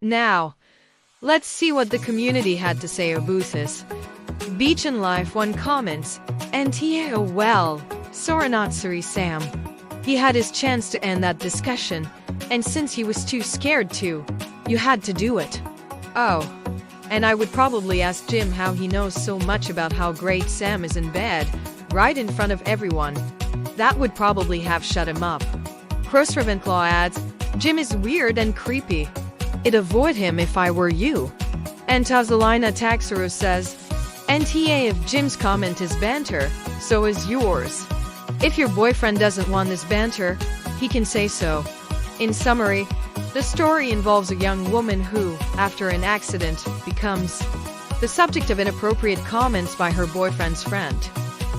Now, let's see what the community had to say about this. Beach and Life 1 comments, "NTA well, Soranatsuri Sam. He had his chance to end that discussion, and since he was too scared to, you had to do it. Oh, and I would probably ask Jim how he knows so much about how great Sam is in bed, right in front of everyone. That would probably have shut him up." Cross Ravenclaw adds, "Jim is weird and creepy. I'd avoid him if I were you." And Tazalina Taxaru says, "NTA if Jim's comment is banter, so is yours. If your boyfriend doesn't want this banter, he can say so." In summary, the story involves a young woman who, after an accident, becomes the subject of inappropriate comments by her boyfriend's friend.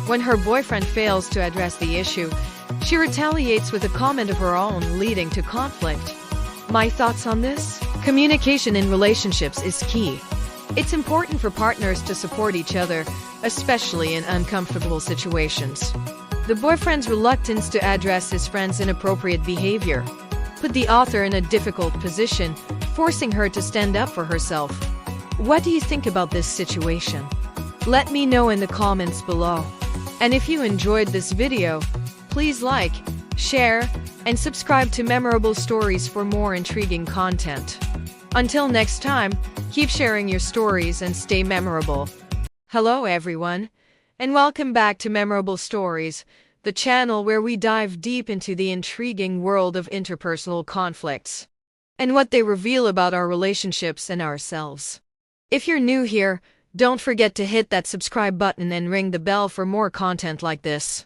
When her boyfriend fails to address the issue, she retaliates with a comment of her own, leading to conflict. My thoughts on this? Communication in relationships is key. It's important for partners to support each other, especially in uncomfortable situations. The boyfriend's reluctance to address his friend's inappropriate behavior put the author in a difficult position, forcing her to stand up for herself. What do you think about this situation? Let me know in the comments below. And if you enjoyed this video, please like, share, and subscribe to Memorable Stories for more intriguing content. Until next time, keep sharing your stories and stay memorable. Hello everyone, and welcome back to Memorable Stories, the channel where we dive deep into the intriguing world of interpersonal conflicts and what they reveal about our relationships and ourselves. If you're new here, don't forget to hit that subscribe button and ring the bell for more content like this.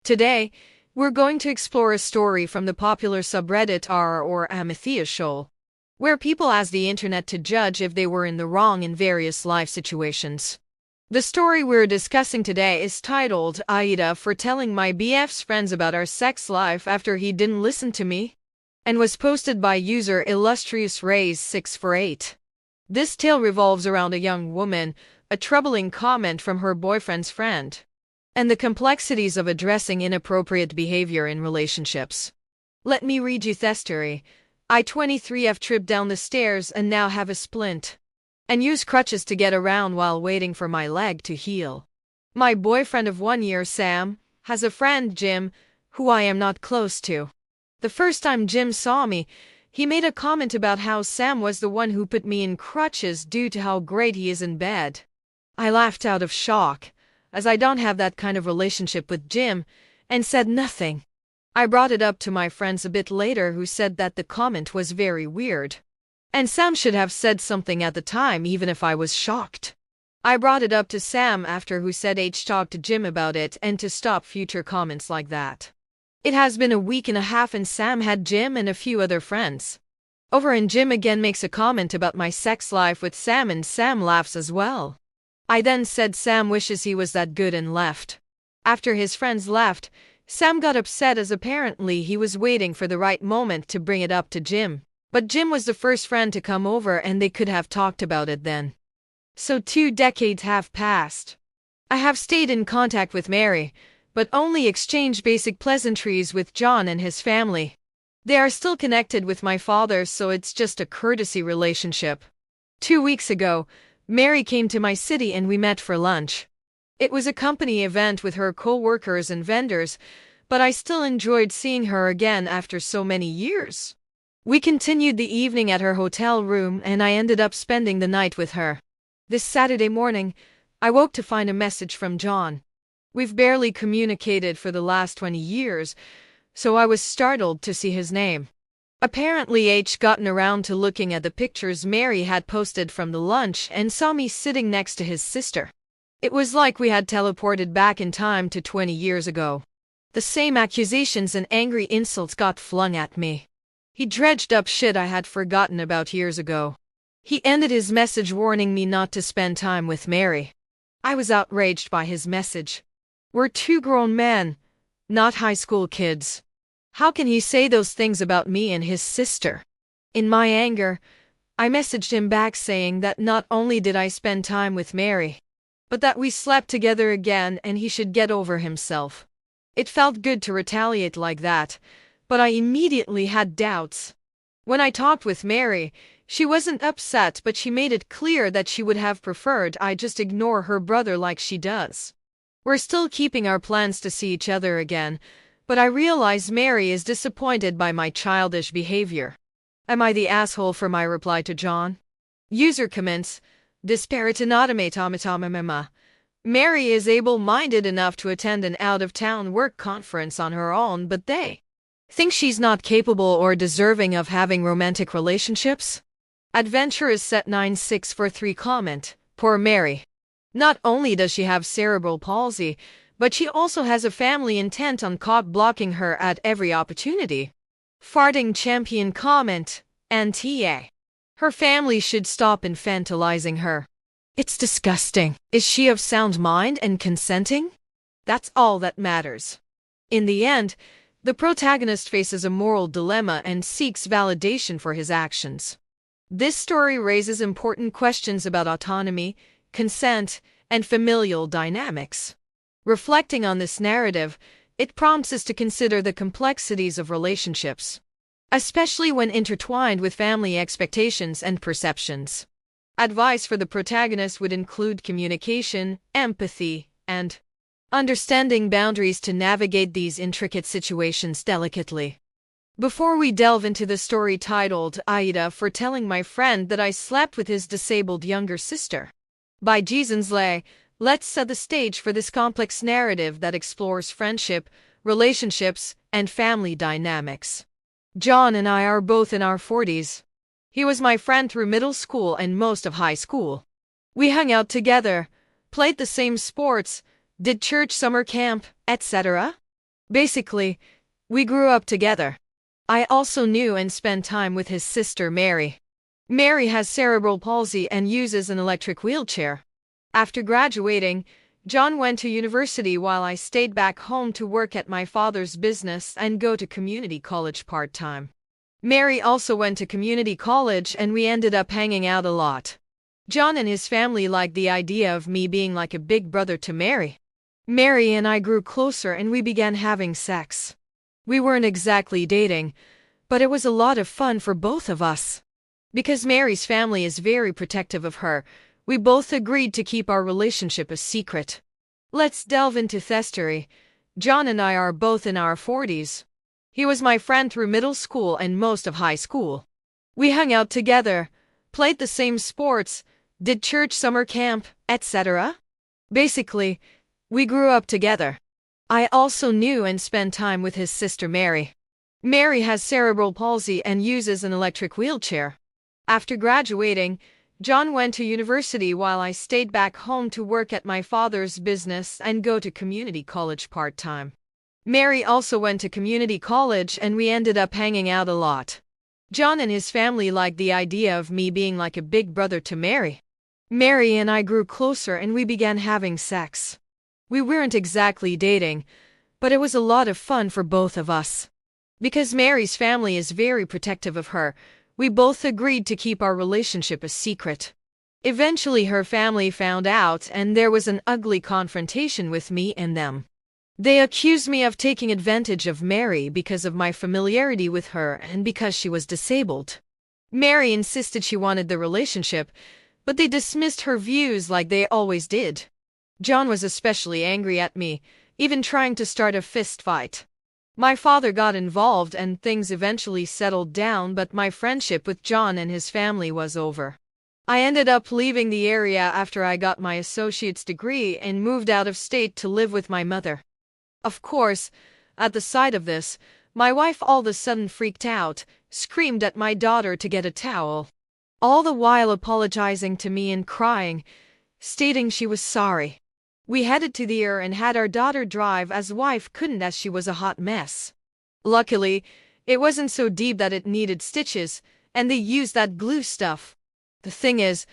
Today, we're going to explore a story from the popular subreddit r/or AITAH show, where people ask the internet to judge if they were in the wrong in various life situations. The story we're discussing today is titled AITA for telling my BF's friends about our sex life after he didn't listen to me, and was posted by user Illustrious Rays 648. This tale revolves around a young woman, a troubling comment from her boyfriend's friend, and the complexities of addressing inappropriate behavior in relationships. Let me read you the story. I 23F tripped down the stairs and now have a splint, and use crutches to get around while waiting for my leg to heal. My boyfriend of 1 year, Sam, has a friend, Jim, who I am not close to. The first time Jim saw me, he made a comment about how Sam was the one who put me in crutches due to how great he is in bed. I laughed out of shock, as I don't have that kind of relationship with Jim, and said nothing. I brought it up to my friends a bit later, who said that the comment was very weird, and Sam should have said something at the time even if I was shocked. I brought it up to Sam after, who said talk to Jim about it and to stop future comments like that. It has been a week and a half and Sam had Jim and a few other friends over, and Jim again makes a comment about my sex life with Sam and Sam laughs as well. I then said Sam wishes he was that good and left. After his friends left, Sam got upset as apparently he was waiting for the right moment to bring it up to Jim. But Jim was the first friend to come over and they could have talked about it then. So 2 decades have passed. I have stayed in contact with Mary, but only exchanged basic pleasantries with John and his family. They are still connected with my father, so it's just a courtesy relationship. 2 weeks ago, Mary came to my city and we met for lunch. It was a company event with her co-workers and vendors, but I still enjoyed seeing her again after so many years. We continued the evening at her hotel room and I ended up spending the night with her. This Saturday morning, I woke to find a message from John. We've barely communicated for the last 20 years, so I was startled to see his name. Apparently gotten around to looking at the pictures Mary had posted from the lunch and saw me sitting next to his sister. It was like we had teleported back in time to 20 years ago. The same accusations and angry insults got flung at me. He dredged up shit I had forgotten about years ago. He ended his message warning me not to spend time with Mary. I was outraged by his message. We're 2 grown men, not high school kids. How can he say those things about me and his sister? In my anger, I messaged him back saying that not only did I spend time with Mary, but that we slept together again and he should get over himself. It felt good to retaliate like that, but I immediately had doubts. When I talked with Mary, She wasn't upset, but she made it clear that she would have preferred I just ignore her brother like she does. We're still keeping our plans to see each other again, but I realize Mary is disappointed by my childish behavior. Am I the asshole for my reply to John? User comments, Disparate. Mary is able-minded enough to attend an out-of-town work conference on her own, but they think she's not capable or deserving of having romantic relationships? Adventurous Set 9643 comment, Poor Mary. Not only does she have cerebral palsy, but she also has a family intent on cock-blocking her at every opportunity. Farting Champion comment, AITA. Her family should stop infantilizing her. It's disgusting. Is she of sound mind and consenting? That's all that matters. In the end, the protagonist faces a moral dilemma and seeks validation for his actions. This story raises important questions about autonomy, consent, and familial dynamics. Reflecting on this narrative, it prompts us to consider the complexities of relationships, especially when intertwined with family expectations and perceptions. Advice for the protagonist would include communication, empathy, and understanding boundaries to navigate these intricate situations delicately. Before we delve into the story titled AITA for telling my friend that I slept with his disabled younger sister by Lay, let's set the stage for this complex narrative that explores friendship, relationships, and family dynamics. John and I are both in our 40s. He was my friend through middle school and most of high school. We hung out together, played the same sports, did church summer camp, etc. Basically, we grew up together. I also knew and spent time with his sister Mary. Mary has cerebral palsy and uses an electric wheelchair. After graduating, John went to university while I stayed back home to work at my father's business and go to community college part-time. Mary also went to community college and we ended up hanging out a lot. John and his family liked the idea of me being like a big brother to Mary. Mary and I grew closer and we began having sex. We weren't exactly dating, but it was a lot of fun for both of us. Because Mary's family is very protective of her, we both agreed to keep our relationship a secret. Let's delve into history. John and I are both in our 40s. He was my friend through middle school and most of high school. We hung out together, played the same sports, did church summer camp, etc. Basically, we grew up together. I also knew and spent time with his sister Mary. Mary has cerebral palsy and uses an electric wheelchair. After graduating, John went to university while I stayed back home to work at my father's business and go to community college part-time. Mary also went to community college and we ended up hanging out a lot. John and his family liked the idea of me being like a big brother to Mary. Mary and I grew closer and we began having sex. We weren't exactly dating, but it was a lot of fun for both of us. Because Mary's family is very protective of her, we both agreed to keep our relationship a secret. Eventually her family found out and there was an ugly confrontation with me and them. They accused me of taking advantage of Mary because of my familiarity with her and because she was disabled. Mary insisted she wanted the relationship, but they dismissed her views like they always did. John was especially angry at me, even trying to start a fist fight. My father got involved and things eventually settled down, but my friendship with John and his family was over. I ended up leaving the area after I got my associate's degree and moved out of state to live with my mother. Of course, at the sight of this, my wife all of a sudden freaked out, screamed at my daughter to get a towel, all the while apologizing to me and crying, stating she was sorry. We headed to the ER and had our daughter drive as wife couldn't as she was a hot mess. Luckily, it wasn't so deep that it needed stitches, and they used that glue stuff. The thing is,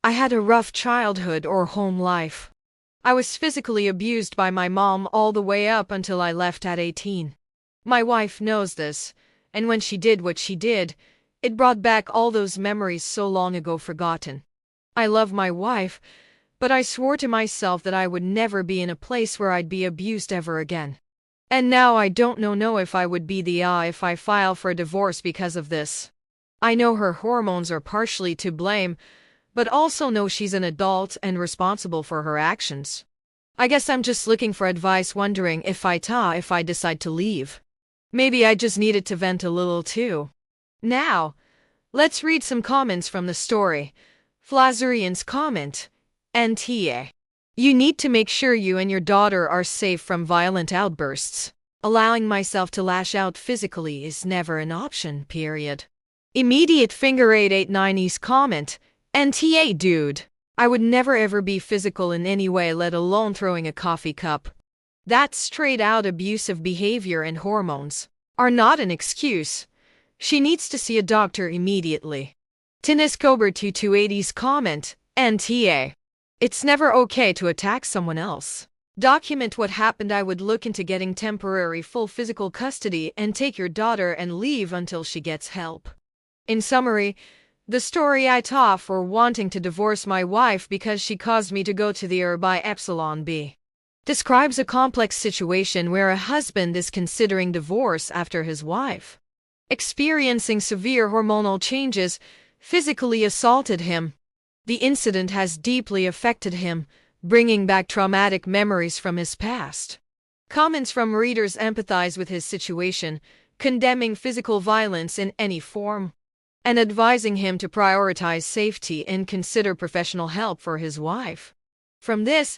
I had a rough childhood or home life. I was physically abused by my mom all the way up until I left at 18. My wife knows this, and when she did what she did, it brought back all those memories so long ago forgotten. I love my wife, but I swore to myself that I would never be in a place where I'd be abused ever again. And now I don't know if I would be if I file for a divorce because of this. I know her hormones are partially to blame, but also know she's an adult and responsible for her actions. I guess I'm just looking for advice, wondering if I decide to leave. Maybe I just needed to vent a little too. Now, let's read some comments from the story. Flazurian's comment. NTA. You need to make sure you and your daughter are safe from violent outbursts. Allowing myself to lash out physically is never an option, period. Immediate finger 889's comment. NTA dude. I would never ever be physical in any way, let alone throwing a coffee cup. That's straight out abusive behavior, and hormones are not an excuse. She needs to see a doctor immediately. Tiniscober2280's comment. NTA. It's never okay to attack someone else. Document what happened. I would look into getting temporary full physical custody and take your daughter and leave until she gets help. In summary, the story AITAH for wanting to divorce my wife because she caused me to go to the ER by Epsilon B describes a complex situation where a husband is considering divorce after his wife, experiencing severe hormonal changes, physically assaulted him. The incident has deeply affected him, bringing back traumatic memories from his past. Comments from readers empathize with his situation, condemning physical violence in any form, and advising him to prioritize safety and consider professional help for his wife. From this,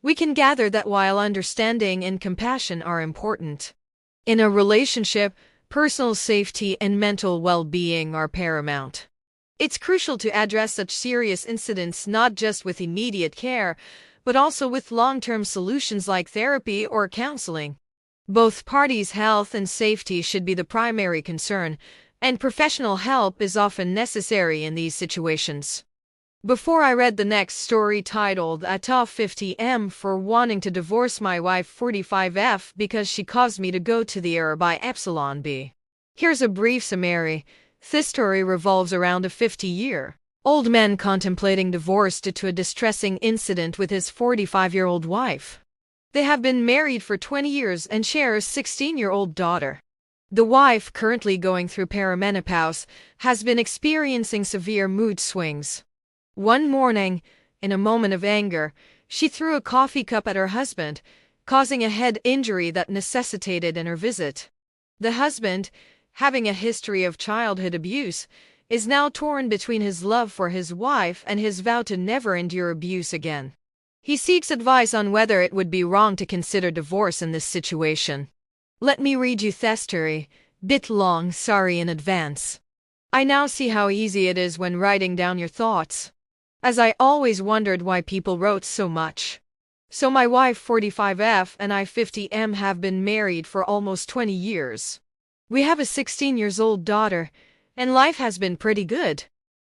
we can gather that while understanding and compassion are important in a relationship, personal safety and mental well-being are paramount. It's crucial to address such serious incidents not just with immediate care, but also with long-term solutions like therapy or counseling. Both parties' health and safety should be the primary concern, and professional help is often necessary in these situations. Before I read the next story titled AITAH 50M for wanting to divorce my wife 45F because she caused me to go to the ER by Epsilon B, here's a brief summary. This story revolves around a 50-year-old man contemplating divorce due to a distressing incident with his 45-year-old wife. They have been married for 20 years and share a 16-year-old daughter. The wife, currently going through perimenopause, has been experiencing severe mood swings. One morning, in a moment of anger, she threw a coffee cup at her husband, causing a head injury that necessitated an visit. The husband, having a history of childhood abuse, is now torn between his love for his wife and his vow to never endure abuse again. He seeks advice on whether it would be wrong to consider divorce in this situation. Let me read you the story. Bit long, sorry in advance. I now see how easy it is when writing down your thoughts, as I always wondered why people wrote so much. So my wife 45F and I 50M have been married for almost 20 years. We have a 16-year-old daughter, and life has been pretty good.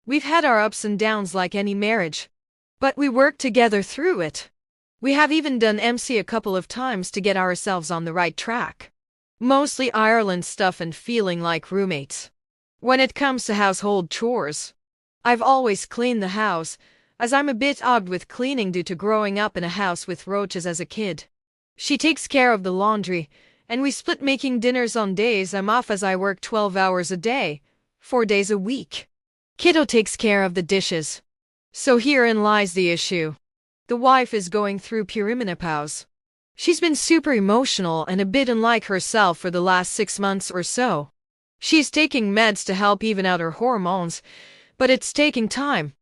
We've had our ups and downs like any marriage, but we work together through it. We have even done MC a couple of times to get ourselves on the right track. Mostly Ireland stuff and feeling like roommates. When it comes to household chores, I've always cleaned the house, as I'm a bit odd with cleaning due to growing up in a house with roaches as a kid. She takes care of the laundry, and we split making dinners on days I'm off as I work 12 hours a day, 4 days a week. Kiddo takes care of the dishes. So herein lies the issue. The wife is going through perimenopause. She's been super emotional and a bit unlike herself for the last 6 months or so. She's taking meds to help even out her hormones, but it's taking time.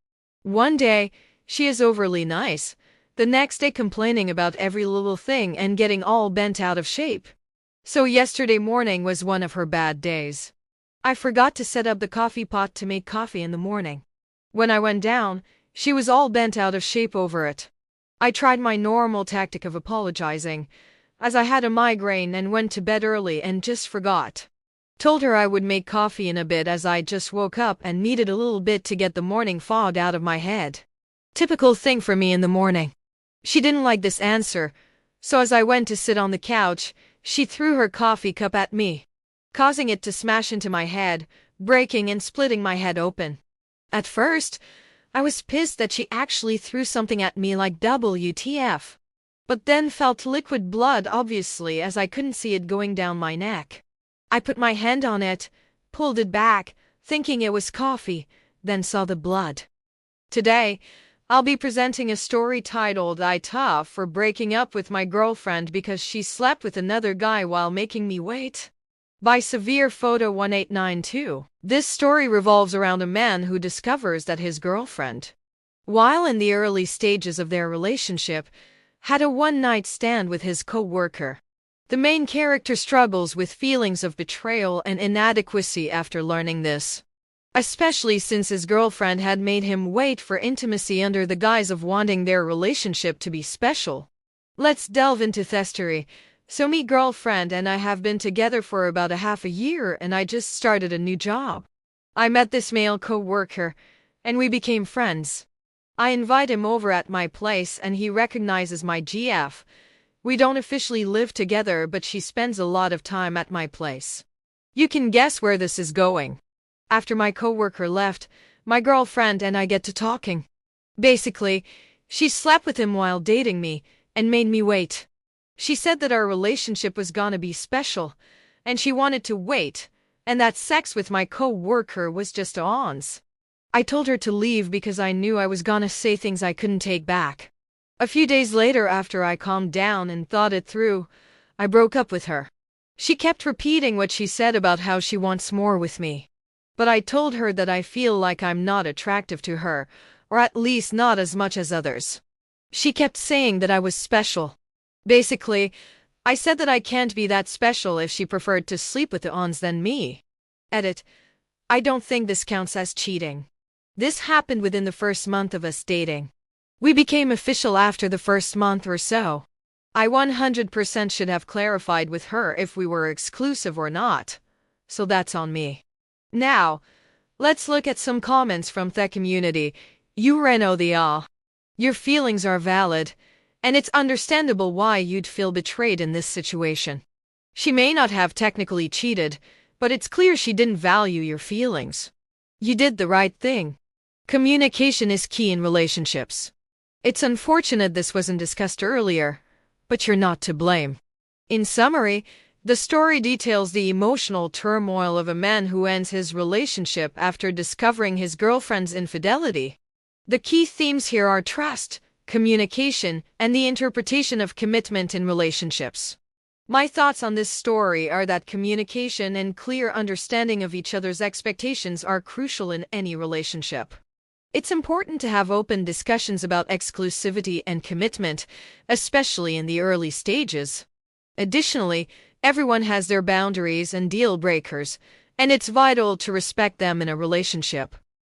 One day, she is overly nice, the next day complaining about every little thing and getting all bent out of shape. So yesterday morning was one of her bad days. I forgot to set up the coffee pot to make coffee in the morning. When I went down, she was all bent out of shape over it. I tried my normal tactic of apologizing, as I had a migraine and went to bed early and just forgot. Told her I would make coffee in a bit as I just woke up and needed a little bit to get the morning fog out of my head. Typical thing for me in the morning. She didn't like this answer, so as I went to sit on the couch, she threw her coffee cup at me, causing it to smash into my head, breaking and splitting my head open. At first, I was pissed that she actually threw something at me like WTF. But then felt liquid blood obviously as I couldn't see it going down my neck. I put my hand on it, pulled it back, thinking it was coffee, then saw the blood. Today, I'll be presenting a story titled AITAH for breaking up with my girlfriend because she slept with another guy while making me wait. By Severe Photo 1892. This story revolves around a man who discovers that his girlfriend, while in the early stages of their relationship, had a one-night stand with his co-worker. The main character struggles with feelings of betrayal and inadequacy after learning this, especially since his girlfriend had made him wait for intimacy under the guise of wanting their relationship to be special. Let's delve into the story. So me girlfriend and I have been together for about a half a year, and I just started a new job. I met this male co-worker, and we became friends. I invite him over at my place and he recognizes my GF. We don't officially live together, but she spends a lot of time at my place. You can guess where this is going. After my coworker left, my girlfriend and I get to talking. Basically, she slept with him while dating me and made me wait. She said that our relationship was gonna be special, and she wanted to wait, and that sex with my co-worker was just ons. I told her to leave because I knew I was gonna say things I couldn't take back. A few days later, after I calmed down and thought it through, I broke up with her. She kept repeating what she said about how she wants more with me. But I told her that I feel like I'm not attractive to her, or at least not as much as others. She kept saying that I was special. Basically, I said that I can't be that special if she preferred to sleep with the ons than me. Edit. I don't think this counts as cheating. This happened within the first month of us dating. We became official after the first month or so. I 100% should have clarified with her if we were exclusive or not. So that's on me. Now, let's look at some comments from the community. Your feelings are valid, and it's understandable why you'd feel betrayed in this situation. She may not have technically cheated, but it's clear she didn't value your feelings. You did the right thing. Communication is key in relationships. It's unfortunate this wasn't discussed earlier, but you're not to blame. In summary, the story details the emotional turmoil of a man who ends his relationship after discovering his girlfriend's infidelity. The key themes here are trust, communication, and the interpretation of commitment in relationships. My thoughts on this story are that communication and clear understanding of each other's expectations are crucial in any relationship. It's important to have open discussions about exclusivity and commitment, especially in the early stages. Additionally, everyone has their boundaries and deal breakers, and it's vital to respect them in a relationship.